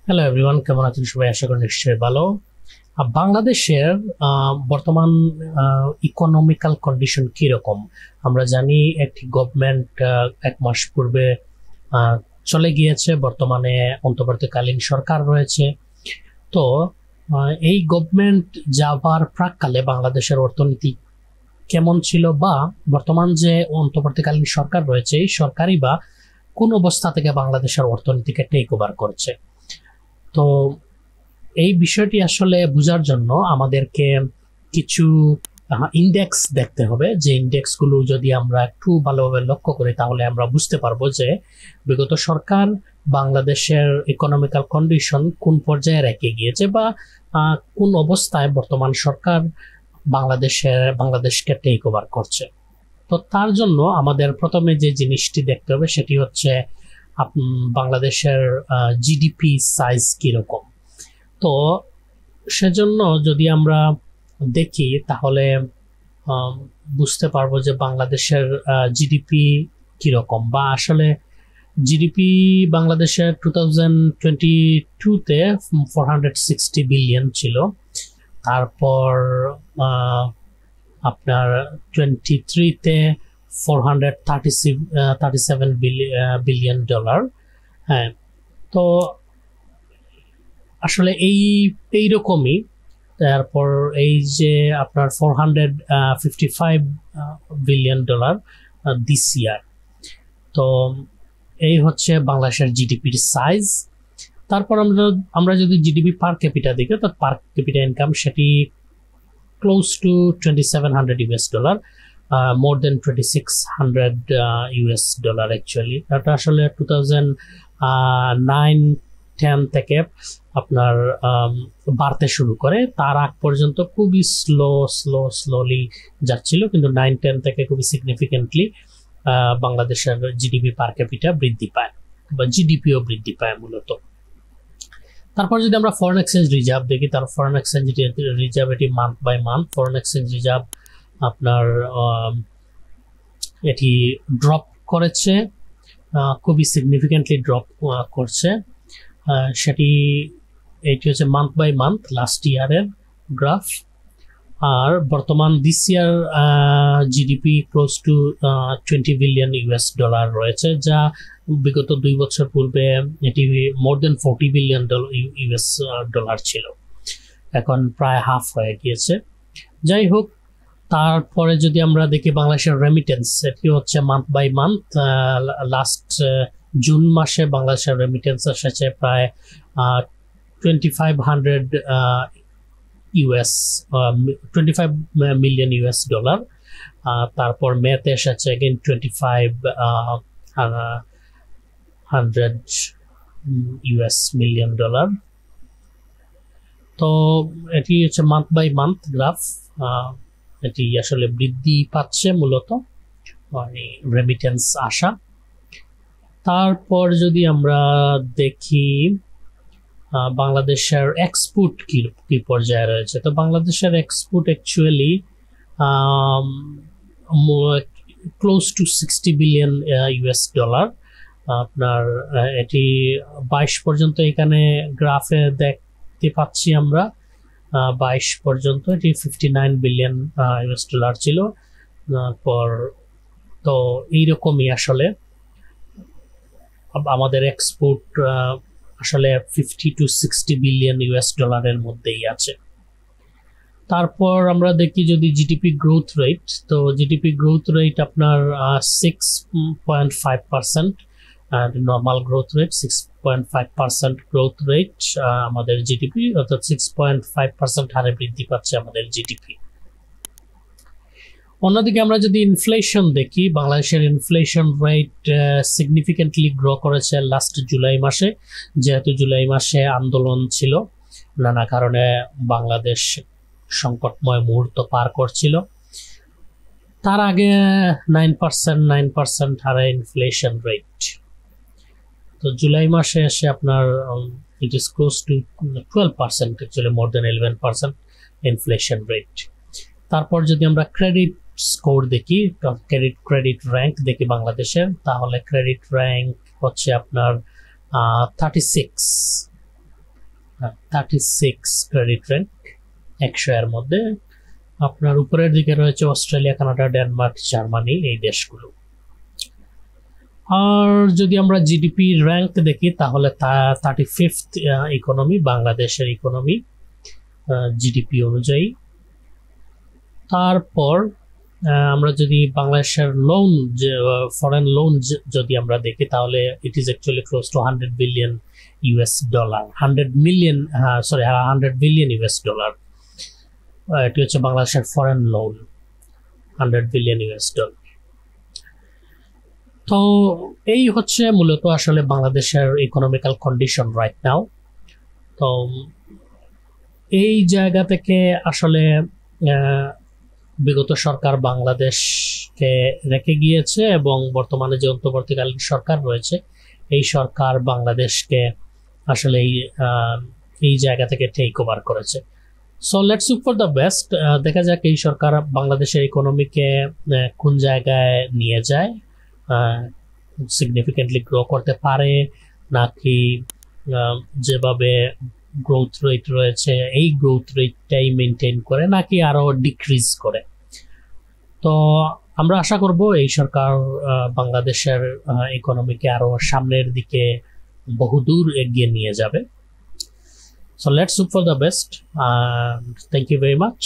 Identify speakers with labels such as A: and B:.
A: Hello everyone, কেমন আছেন সবাই? আশা করি নিশ্চয়ই ভালো। বাংলাদেশের বর্তমান ইকোনমিক্যাল কন্ডিশন কিরকম আমরা জানি। একটি গভর্নমেন্ট 1 মাস পূর্বে আহ, চলে গিয়েছে, বর্তমানে অন্তর্বর্তীকালীন সরকার রয়েছে। তো এই গভর্নমেন্ট যাবার প্রাককালে বাংলাদেশের অর্থনীতি কেমন ছিল, বা বর্তমান যে অন্তর্বর্তীকালীন সরকার রয়েছে এই সরকারই বা কোন অবস্থা থেকে বাংলাদেশের অর্থনীতিকে টেক ওভার করছে। তো এই বিষয়টি আসলে বোঝার জন্য আমাদেরকে কিছু ইন্ডেক্স দেখতে হবে। যে ইন্ডেক্সগুলো যদি আমরা একটু ভালোভাবে লক্ষ্য করি তাহলে আমরা বুঝতে পারবো যে বিগত সরকার বাংলাদেশের ইকোনমিক্যাল কন্ডিশন কোন পর্যায়ে রেখে গিয়েছে, বা কোন অবস্থায় বর্তমান সরকার বাংলাদেশকে টেক ওভার করছে। তো তার জন্য আমাদের প্রথমে যে জিনিসটি দেখতে হবে সেটি হচ্ছে বাংলাদেশের জিডিপি সাইজ কিরকম। তো সেজন্য যদি আমরা দেখি তাহলে বুঝতে পারবো যে বাংলাদেশের জিডিপি কিরকম, বা আসলে জিডিপি বাংলাদেশের 2022-তে 460 বিলিয়ন ছিল। তারপর আপনার 23-তে 437 বিলিয়ন ডলার। হ্যাঁ, তো আসলে এইরকমই। তারপর এই যে আপনার 455 বিলিয়ন ডলার দিস ইয়ার। তো এই হচ্ছে বাংলাদেশের জিডিপির সাইজ। তারপর আমরা যদি জিডিপি পার ক্যাপিটা দেখি, তো পার ক্যাপিটা ইনকাম সেটি close to 2700 US dollar, more than 2600 US dollar. Actually এটা আসলে 2009-10 থেকে আপনার বাড়তে শুরু করে। তার আগ পর্যন্ত খুবই স্লোলি যাচ্ছিল, কিন্তু 9-10 থেকে খুবই সিগনিফিকেন্টলি বাংলাদেশের জিডিপি পার ক্যাপিটা বৃদ্ধি পায়, বা জিডিপিও বৃদ্ধি পায় মূলত। তারপর যদি আমরা ফরেন এক্সচেঞ্জ রিজার্ভ দেখি, তার ফরেন এক্সচেঞ্জ রিজার্ভ এটি month by month foreign exchange reserve আপনার এটি ড্রপ করেছে, খুবই সিগনিফিকেন্টলি ড্রপ করছে। সেটি এটি হচ্ছে মান্থ বাই মান্থ লাস্ট ইয়ারের গ্রাফ। আর বর্তমান this year GDP close two 20 billion US dollar রয়েছে, যা বিগত 2 বছর পূর্বে এটি মোর দেন 40 বিলিয়ন ইউএস ডলার ছিল। এখন প্রায় হাফ হয়ে গিয়েছে। যাই হোক, তারপরে যদি আমরা দেখি বাংলাদেশের রেমিটেন্স, এটি হচ্ছে month by month. Last June মাসে বাংলাদেশের রেমিটেন্স এসেছে প্রায় 25 মিলিয়ন ইউএস ডলার। তারপর মেতে এসেছে এগেন 2500 ইউএস মিলিয়ন ডলার। তো এটি হচ্ছে মান্থ বাই মান্থ গ্রাফ। এটি আসলে বৃদ্ধি পাচ্ছে মূলত রেমিটেন্স আসা। তারপর যদি আমরা দেখি বাংলাদেশের এক্সপোর্ট কি পর্যায়ে রয়েছে, তো বাংলাদেশের export actually close two 60 billion US dollar. আপনার এটি 22 পর্যন্ত এখানে গ্রাফে দেখতে পাচ্ছি আমরা। 22 পর্যন্ত এটি 59 বিলিয়ন ইউএস ডলার ছিল। পর তো এইরকমই আসলে আমাদের এক্সপোর্ট আসলে 50 to 60 বিলিয়ন ইউএস ডলারের মধ্যেই আছে। তারপর আমরা দেখি যদি জিডিপি গ্রোথ রেট, তো জিডিপি গ্রোথ রেট আপনার 6.5%, আর normal growth rate 6.5% growth rate আমাদের জিডিপি, অর্থাৎ 6.5% হারে বৃদ্ধি পাচ্ছে আমাদের জিডিপি। অন্যদিকে আমরা যদি ইনফ্লেশন দেখি, বাংলাদেশের ইনফ্লেশন রেট সিগনিফিকেন্টলি গ্রো করেছে লাস্ট জুলাই মাসে, যেহেতু জুলাই মাসে আন্দোলন ছিল, নানা কারণে বাংলাদেশ সংকটময় মুহূর্ত পার করছিল। তার আগে 9% হারে ইনফ্লেশন রেট। তো জুলাই মাসে এসে আপনার it is close to 12%, actually more than 11% inflation rate. তারপর যদি আমরা ক্রেডিট স্কোর দেখি, ক্রেডিট র্যাঙ্ক দেখি বাংলাদেশের, তাহলে ক্রেডিট র্যাঙ্ক হচ্ছে আপনার 36 36 ক্রেডিট র্যাঙ্ক 100 এর মধ্যে। আপনার উপরের দিকে রয়েছে অস্ট্রেলিয়া, কানাডা, ডেনমার্ক, জার্মানি, এই দেশগুলো। আর যদি আমরা জিডিপি র্যাঙ্ক দেখি তাহলে 35th ইকোনমি বাংলাদেশের ইকোনমি জিডিপি অনুযায়ী। তারপর আমরা যদি বাংলাদেশের লোন, ফরেন লোন যদি আমরা দেখি তাহলে it is actually close two 100 billion US dollar, 100 billion US dollar. এটি হচ্ছে বাংলাদেশের foreign loan, 100 billion US dollar. তো এই হচ্ছে মূলত আসলে বাংলাদেশের ইকোনমিক্যাল কন্ডিশন রাইট নাও। তো এই জায়গা থেকে আসলে বিগত সরকার বাংলাদেশকে রেখে গিয়েছে এবং বর্তমানে যে অন্তর্বর্তীকালীন সরকার রয়েছে এই সরকার বাংলাদেশকে আসলে এই জায়গা থেকে টেক ওভার করেছে। So let's look for the best. দেখা যাক এই সরকার বাংলাদেশের ইকোনমিকে কোন জায়গায় নিয়ে যায়, সিগনিফিকেন্টলি গ্রো করতে পারে নাকি যেভাবে গ্রোথ রেট রয়েছে এই গ্রোথ রেটটাই মেনটেন করে নাকি আরো ডিক্রিজ করে। তো আমরা আশা করব এই সরকার বাংলাদেশের ইকোনমিকে আরো সামনের দিকে বহুদূর এগিয়ে নিয়ে যাবে। So let's look for the best. Thank you very much.